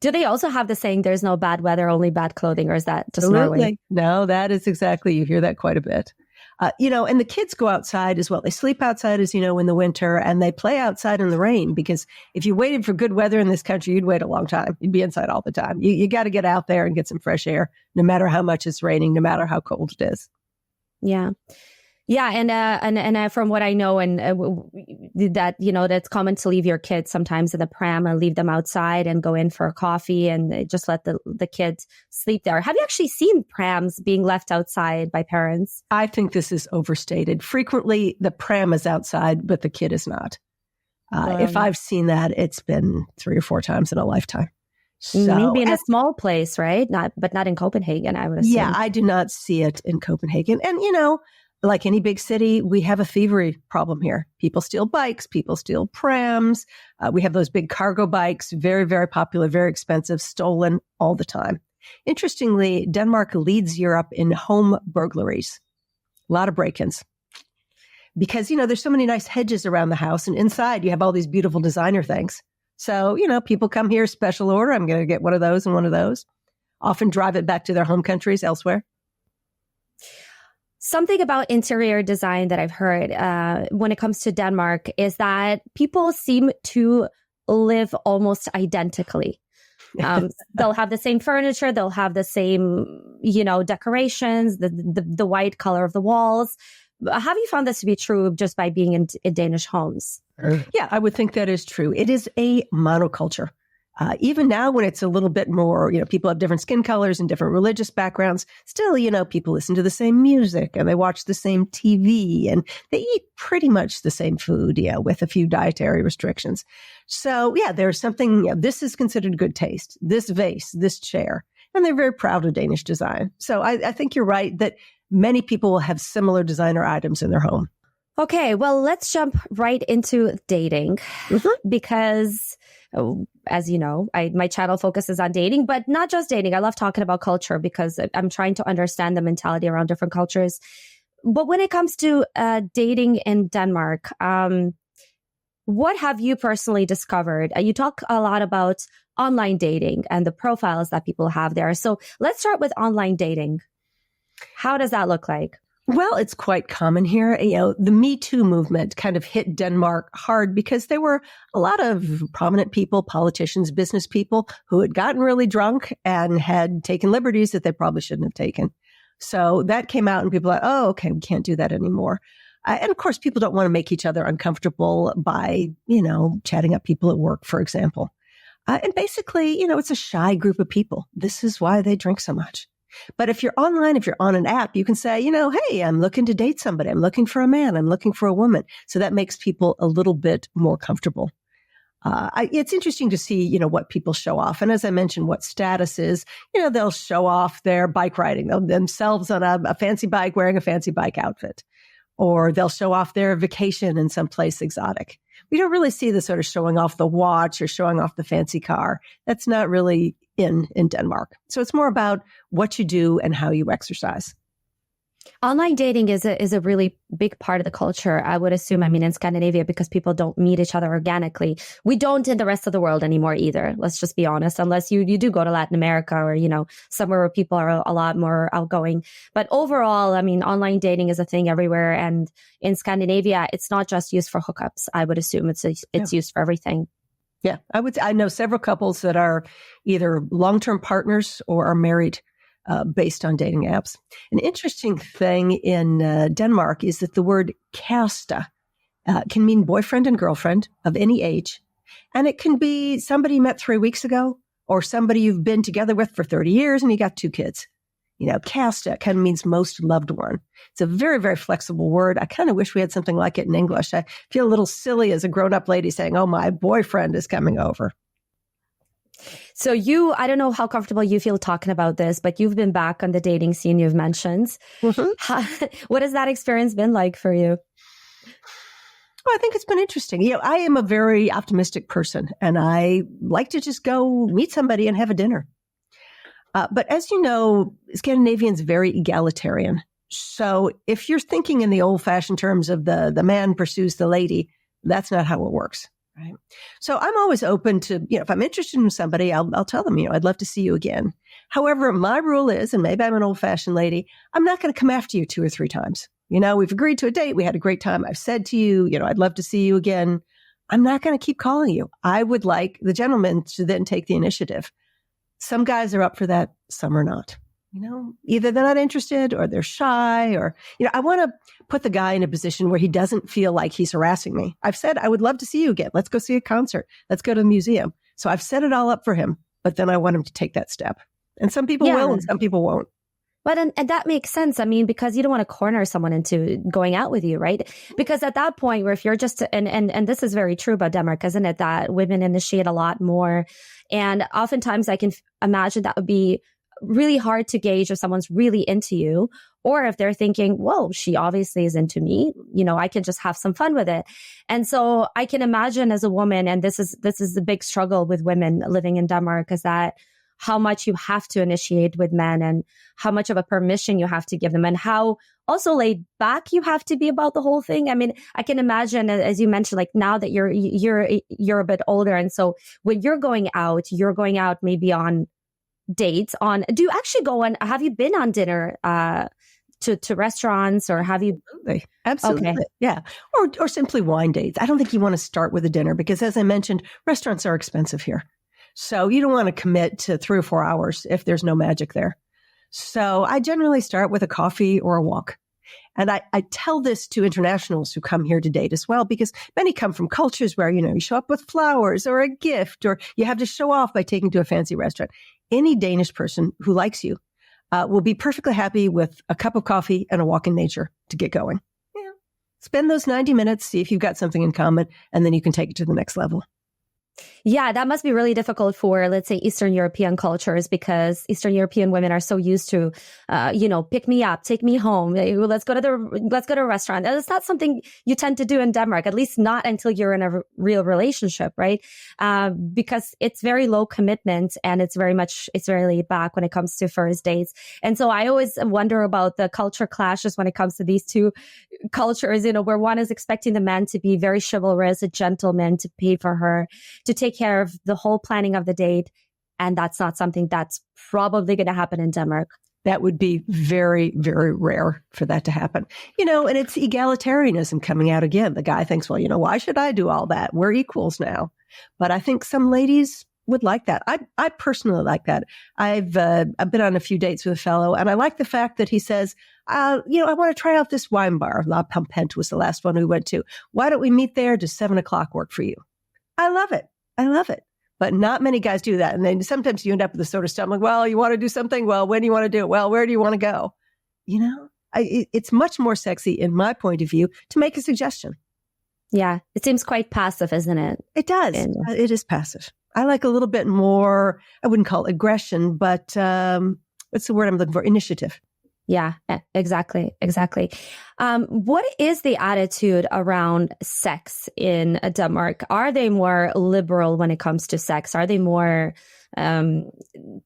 Do they also have the saying, there's no bad weather, only bad clothing? Or is that just Norway? No, that is exactly, you hear that quite a bit. And the kids go outside as well. They sleep outside, as you know, in the winter, and they play outside in the rain, because if you waited for good weather in this country, you'd wait a long time. You'd be inside all the time. You got to get out there and get some fresh air, no matter how much it's raining, no matter how cold it is. Yeah. Yeah, and from what I know, and that that's common to leave your kids sometimes in the pram and leave them outside and go in for a coffee and just let the kids sleep there. Have you actually seen prams being left outside by parents? I think this is overstated. Frequently, the pram is outside, but the kid is not. If I've seen that, it's been 3 or 4 times in a lifetime. So, maybe in a small place, right? But not in Copenhagen, I would assume. Yeah, I do not see it in Copenhagen, and like any big city, we have a thievery problem here. People steal bikes, people steal prams. We have those big cargo bikes, very, very popular, very expensive, stolen all the time. Interestingly, Denmark leads Europe in home burglaries. A lot of break-ins. Because, there's so many nice hedges around the house, and inside you have all these beautiful designer things. So, people come here, special order. I'm going to get one of those and one of those. Often drive it back to their home countries elsewhere. Something about interior design that I've heard when it comes to Denmark is that people seem to live almost identically. They'll have the same furniture, they'll have the same, decorations, the white color of the walls. Have you found this to be true just by being in Danish homes? Yeah, I would think that is true. It is a monoculture. Even now when it's a little bit more, people have different skin colors and different religious backgrounds, still, people listen to the same music and they watch the same TV and they eat pretty much the same food, with a few dietary restrictions. So, there's something, this is considered good taste, this vase, this chair, and they're very proud of Danish design. So I think you're right that many people will have similar designer items in their home. Okay, well, let's jump right into dating because, as you know, my channel focuses on dating, but not just dating. I love talking about culture because I'm trying to understand the mentality around different cultures. But when it comes to dating in Denmark, what have you personally discovered? You talk a lot about online dating and the profiles that people have there. So let's start with online dating. How does that look like? Well, it's quite common here. The Me Too movement kind of hit Denmark hard because there were a lot of prominent people, politicians, business people who had gotten really drunk and had taken liberties that they probably shouldn't have taken. So that came out and people were like, oh, okay, we can't do that anymore. And of course, people don't want to make each other uncomfortable by, chatting up people at work, for example. And basically, it's a shy group of people. This is why they drink so much. But if you're online, if you're on an app, you can say, hey, I'm looking to date somebody. I'm looking for a man. I'm looking for a woman. So that makes people a little bit more comfortable. It's interesting to see, what people show off. And as I mentioned, what status is, they'll show off their bike riding, themselves on a fancy bike wearing a fancy bike outfit, or they'll show off their vacation in some place exotic. We don't really see the sort of showing off the watch or showing off the fancy car. That's not really in Denmark. So it's more about what you do and how you exercise. Online dating is a really big part of the culture, I would assume. I mean, in Scandinavia, because people don't meet each other organically. We don't in the rest of the world anymore either. Let's just be honest, unless you do go to Latin America or, somewhere where people are a lot more outgoing. But overall, I mean, online dating is a thing everywhere. And in Scandinavia, it's not just used for hookups. I would assume it's used for everything. Yeah, I know several couples that are either long-term partners or are married based on dating apps. An interesting thing in Denmark is that the word kæreste can mean boyfriend and girlfriend of any age. And it can be somebody you met 3 weeks ago or somebody you've been together with for 30 years and you got 2 kids. Kæreste kind of means most loved one. It's a very, very flexible word. I kind of wish we had something like it in English. I feel a little silly as a grown-up lady saying, oh, my boyfriend is coming over. So I don't know how comfortable you feel talking about this, but you've been back on the dating scene you've mentioned. What has that experience been like for you? Well, I think it's been interesting. I am a very optimistic person and I like to just go meet somebody and have a dinner. But as you know, Scandinavians very egalitarian. So if you're thinking in the old-fashioned terms of the man pursues the lady, that's not how it works. Right. So I'm always open to, if I'm interested in somebody, I'll tell them, I'd love to see you again. However, my rule is, and maybe I'm an old-fashioned lady, I'm not going to come after you 2 or 3 times. We've agreed to a date. We had a great time. I've said to you, I'd love to see you again. I'm not going to keep calling you. I would like the gentleman to then take the initiative. Some guys are up for that. Some are not. Either they're not interested or they're shy or, I want to put the guy in a position where he doesn't feel like he's harassing me. I've said, I would love to see you again. Let's go see a concert. Let's go to the museum. So I've set it all up for him, but then I want him to take that step. And some people will and some people won't. But and that makes sense. I mean, because you don't want to corner someone into going out with you, right? Because at that point where if you're just, and this is very true about Denmark, isn't it? That women initiate a lot more. And oftentimes I can imagine that would be really hard to gauge if someone's really into you or if they're thinking, whoa, she obviously is into me. I can just have some fun with it. And so I can imagine as a woman, and this is the big struggle with women living in Denmark is that how much you have to initiate with men and how much of a permission you have to give them and how also laid back you have to be about the whole thing. I mean, I can imagine, as you mentioned, like now that you're a bit older. And so when you're going out maybe on dates do you actually go on, have you been on dinner, to restaurants or have you? Absolutely. Okay. Yeah. Or simply wine dates. I don't think you want to start with a dinner because as I mentioned, restaurants are expensive here. So you don't want to commit to 3 or 4 hours if there's no magic there. So I generally start with a coffee or a walk. And I tell this to internationals who come here to date as well, because many come from cultures where, you show up with flowers or a gift, or you have to show off by taking to a fancy restaurant. Any Danish person who likes you will be perfectly happy with a cup of coffee and a walk in nature to get going. Yeah. Spend those 90 minutes, see if you've got something in common, and then you can take it to the next level. Yeah, that must be really difficult for, let's say, Eastern European cultures, because Eastern European women are so used to, pick me up, take me home. Let's go to a restaurant. And it's not something you tend to do in Denmark, at least not until you're in a real relationship, right? Because it's very low commitment and it's very laid back when it comes to first dates. And so I always wonder about the culture clashes when it comes to these two cultures, where one is expecting the man to be very chivalrous, a gentleman, to pay for her, to take care of the whole planning of the date. And that's not something that's probably going to happen in Denmark. That would be very, very rare for that to happen. And it's egalitarianism coming out again. The guy thinks, well, why should I do all that? We're equals now. But I think some ladies would like that. I personally like that. I've been on a few dates with a fellow, and I like the fact that he says, I want to try out this wine bar. La Pampente was the last one we went to. Why don't we meet there? Does 7:00 work for you? I love it. But not many guys do that. And then sometimes you end up with a sort of stumbling, well, you want to do something? Well, when do you want to do it? Well, where do you want to go? It's much more sexy, in my point of view, to make a suggestion. Yeah. It seems quite passive, isn't it? It does. It is passive. I like a little bit more, I wouldn't call it aggression, but what's the word I'm looking for? Initiative. Yeah, exactly. What is the attitude around sex in Denmark? Are they more liberal when it comes to sex? Are they more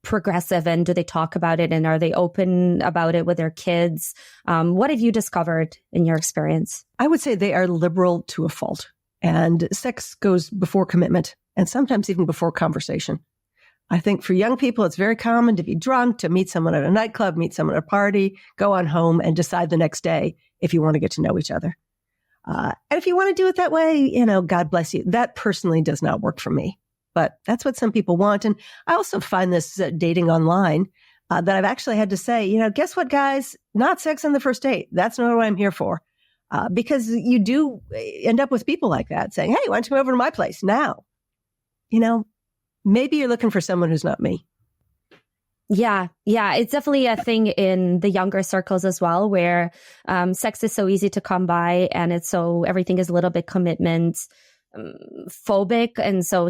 progressive, and do they talk about it, and are they open about it with their kids? What have you discovered in your experience? I would say they are liberal to a fault, and sex goes before commitment and sometimes even before conversation. I think for young people, it's very common to be drunk, to meet someone at a nightclub, meet someone at a party, go on home and decide the next day if you want to get to know each other. And if you want to do it that way, God bless you. That personally does not work for me, but that's what some people want. And I also find this dating online that I've actually had to say, guess what, guys? Not sex on the first date. That's not what I'm here for. Because you do end up with people like that saying, hey, why don't you come over to my place now? Maybe you're looking for someone who's not me. Yeah. It's definitely a thing in the younger circles as well, where sex is so easy to come by, and everything is a little bit commitment phobic. And so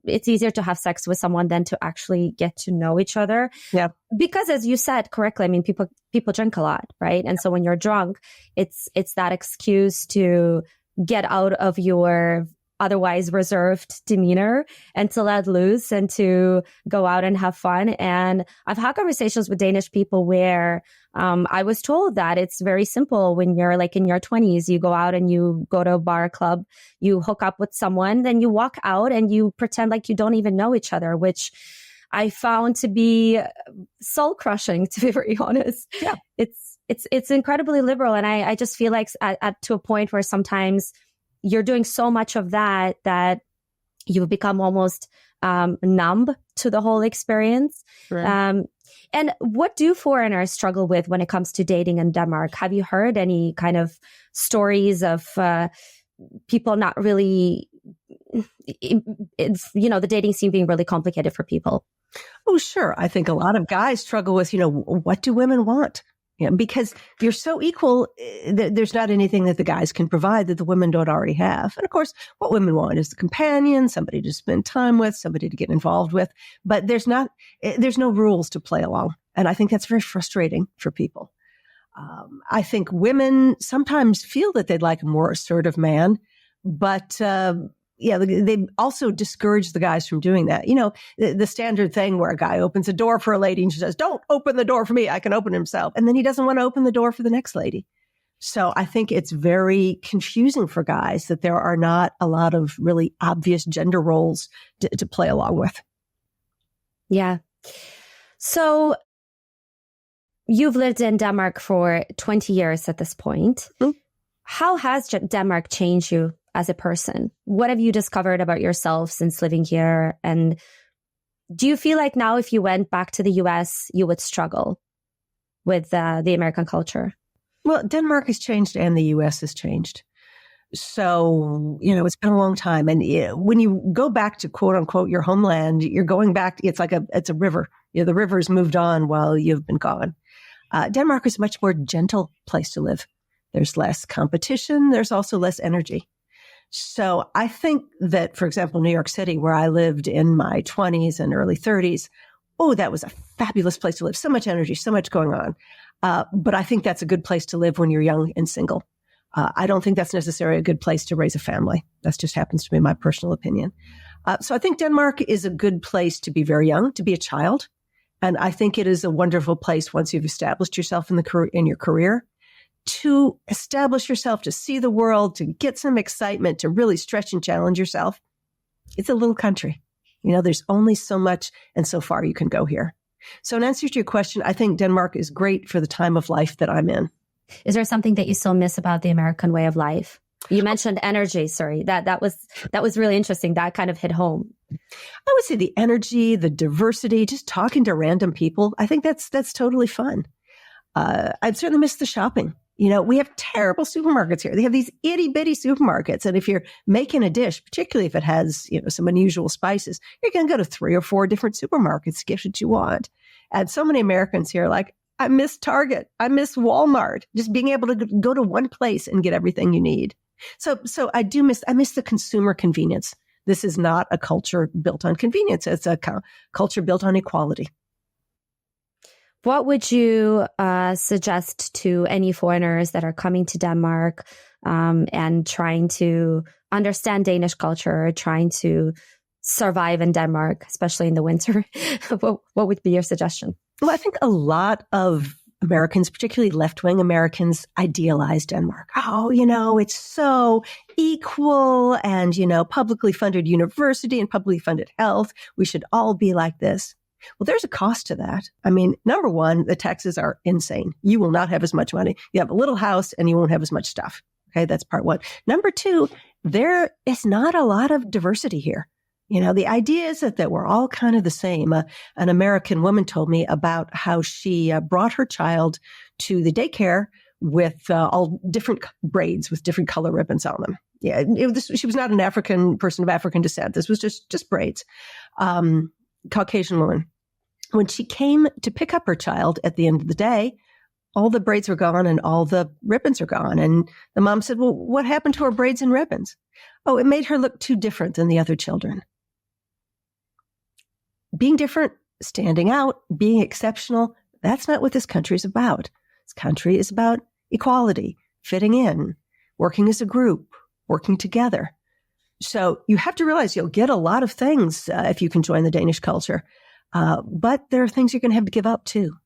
it's easier to have sex with someone than to actually get to know each other. Yeah. Because as you said correctly, I mean, people drink a lot, right? And so when you're drunk, it's that excuse to get out of your otherwise reserved demeanor and to let loose and to go out and have fun. And I've had conversations with Danish people where I was told that it's very simple. When you're like in your 20s, you go out and you go to a bar, club, you hook up with someone, then you walk out and you pretend like you don't even know each other, which I found to be soul crushing, to be very honest. Yeah. It's incredibly liberal. And I just feel like to a point where sometimes you're doing so much of that you become almost numb to the whole experience. Right. And what do foreigners struggle with when it comes to dating in Denmark? Have you heard any kind of stories of people not really, the dating scene being really complicated for people? Oh, sure. I think a lot of guys struggle with, what do women want? Because you're so equal, there's not anything that the guys can provide that the women don't already have. And of course, what women want is a companion, somebody to spend time with, somebody to get involved with. But there's no rules to play along. And I think that's very frustrating for people. I think women sometimes feel that they'd like a more assertive man, but they also discourage the guys from doing that. The standard thing where a guy opens a door for a lady and she says, don't open the door for me. I can open it himself. And then he doesn't want to open the door for the next lady. So I think it's very confusing for guys that there are not a lot of really obvious gender roles to play along with. Yeah. So you've lived in Denmark for 20 years at this point. Mm-hmm. How has Denmark changed you as a person? What have you discovered about yourself since living here? And do you feel like now if you went back to the US, you would struggle with the American culture? Well, Denmark has changed and the US has changed. So, it's been a long time. And when you go back to quote unquote your homeland, you're going back, it's a river. The river's moved on while you've been gone. Denmark is a much more gentle place to live. There's less competition. There's also less energy. So I think that, for example, New York City, where I lived in my 20s and early 30s, that was a fabulous place to live. So much energy, so much going on. But I think that's a good place to live when you're young and single. I don't think that's necessarily a good place to raise a family. That just happens to be my personal opinion. So I think Denmark is a good place to be very young, to be a child. And I think it is a wonderful place once you've established yourself in your career, to establish yourself, to see the world, to get some excitement, to really stretch and challenge yourself. It's a little country. There's only so much and so far you can go here. So in answer to your question, I think Denmark is great for the time of life that I'm in. Is there something that you still miss about the American way of life? You mentioned energy. Sorry, that was really interesting. That kind of hit home. I would say the energy, the diversity, just talking to random people. I think that's totally fun. I'd certainly miss the shopping. We have terrible supermarkets here. They have these itty bitty supermarkets. And if you're making a dish, particularly if it has, some unusual spices, you're going to go to 3 or 4 different supermarkets to get what you want. And so many Americans here are like, I miss Target. I miss Walmart. Just being able to go to one place and get everything you need. So I miss the consumer convenience. This is not a culture built on convenience. It's a culture built on equality. What would you suggest to any foreigners that are coming to Denmark and trying to understand Danish culture, trying to survive in Denmark, especially in the winter? What would be your suggestion? Well, I think a lot of Americans, particularly left-wing Americans, idealize Denmark. It's so equal and, publicly funded university and publicly funded health. We should all be like this. Well, there's a cost to that. I mean, number one, the taxes are insane. You will not have as much money. You have a little house and you won't have as much stuff. Okay, that's part one. Number two, there is not a lot of diversity here. The idea is that we're all kind of the same. An American woman told me about how she brought her child to the daycare with all different braids with different color ribbons on them. Yeah, she was not an person of African descent. This was just braids. Caucasian woman. When she came to pick up her child at the end of the day, all the braids were gone and all the ribbons are gone. And the mom said, well, what happened to her braids and ribbons? Oh, it made her look too different than the other children. Being different, standing out, being exceptional, that's not what this country is about. This country is about equality, fitting in, working as a group, working together. So you have to realize you'll get a lot of things if you can join the Danish culture. But there are things you're going to have to give up too.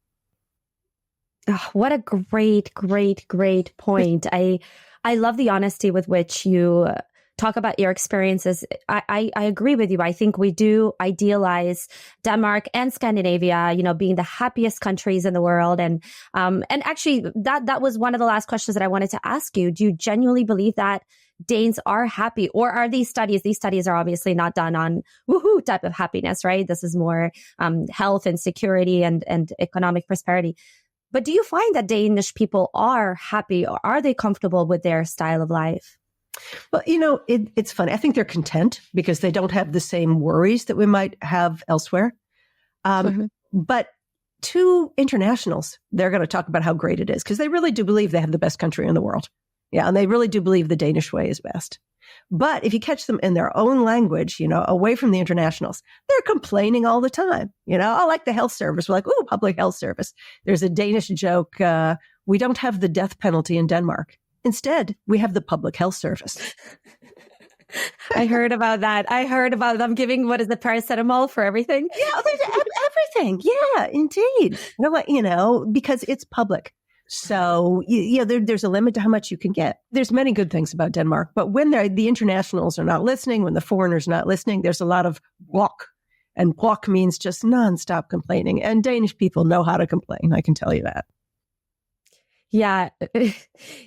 Oh, what a great point. I love the honesty with which you talk about your experiences. I agree with you. I think we do idealize Denmark and Scandinavia, being the happiest countries in the world. And actually that was one of the last questions that I wanted to ask you. Do you genuinely believe that Danes are happy, or are these studies are obviously not done on woohoo type of happiness, right? This is more health and security and economic prosperity. But do you find that Danish people are happy, or are they comfortable with their style of life? Well, it's funny. I think they're content because they don't have the same worries that we might have elsewhere. But to internationals, they're going to talk about how great it is because they really do believe they have the best country in the world. Yeah, and they really do believe the Danish way is best. But if you catch them in their own language, away from the internationals, they're complaining all the time. I like the health service. We're like, ooh, public health service. There's a Danish joke. We don't have the death penalty in Denmark. Instead, we have the public health service. I heard about that. I heard about them giving, what is the paracetamol for everything? Yeah, everything. Yeah, indeed. Because it's public. So, there's a limit to how much you can get. There's many good things about Denmark, but when the internationals are not listening, when the foreigners are not listening, there's a lot of walk. And walk means just nonstop complaining. And Danish people know how to complain. I can tell you that. Yeah.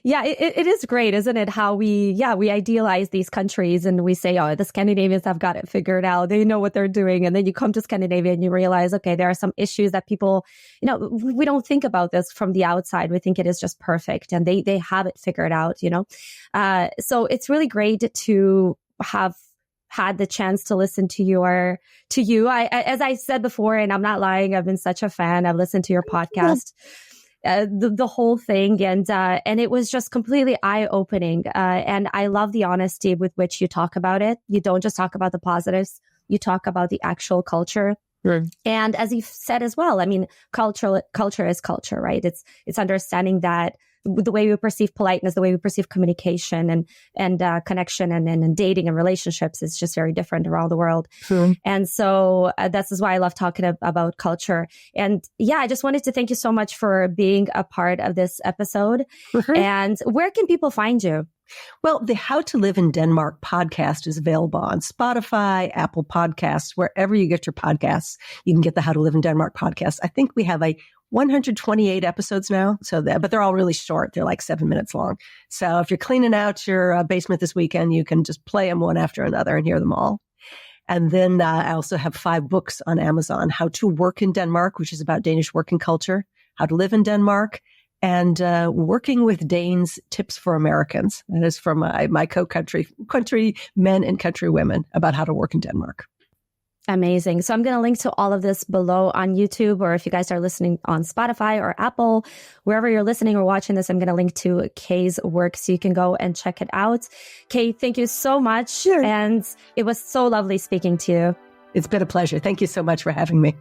Yeah, it is great, isn't it? How we idealize these countries and we say, oh, the Scandinavians have got it figured out. They know what they're doing. And then you come to Scandinavia and you realize, okay, there are some issues that people, we don't think about this from the outside. We think it is just perfect and they have it figured out, So it's really great to have had the chance to listen to you. As I said before, and I'm not lying, I've been such a fan. I've listened to your podcast. The whole thing. And it was just completely eye-opening. And I love the honesty with which you talk about it. You don't just talk about the positives. You talk about the actual culture. Mm. And as you've said as well, I mean, culture is culture, right? It's understanding that the way we perceive politeness, the way we perceive communication and connection and dating and relationships is just very different around the world. Sure. And so this is why I love talking about culture. And yeah, I just wanted to thank you so much for being a part of this episode. Mm-hmm. And where can people find you? Well, the How to Live in Denmark podcast is available on Spotify, Apple Podcasts, wherever you get your podcasts. You can get the How to Live in Denmark podcast. I think we have 128 episodes now, but they're all really short. They're like 7 minutes long. So if you're cleaning out your basement this weekend, you can just play them one after another and hear them all. And then I also have 5 books on Amazon: How to Work in Denmark, which is about Danish working culture; How to Live in Denmark; and Working with Danes, Tips for Americans. That is from my country men and country women about how to work in Denmark. Amazing. So I'm going to link to all of this below on YouTube, or if you guys are listening on Spotify or Apple, wherever you're listening or watching this, I'm going to link to Kay's work so you can go and check it out. Kay, thank you so much. Sure. And it was so lovely speaking to you. It's been a pleasure. Thank you so much for having me.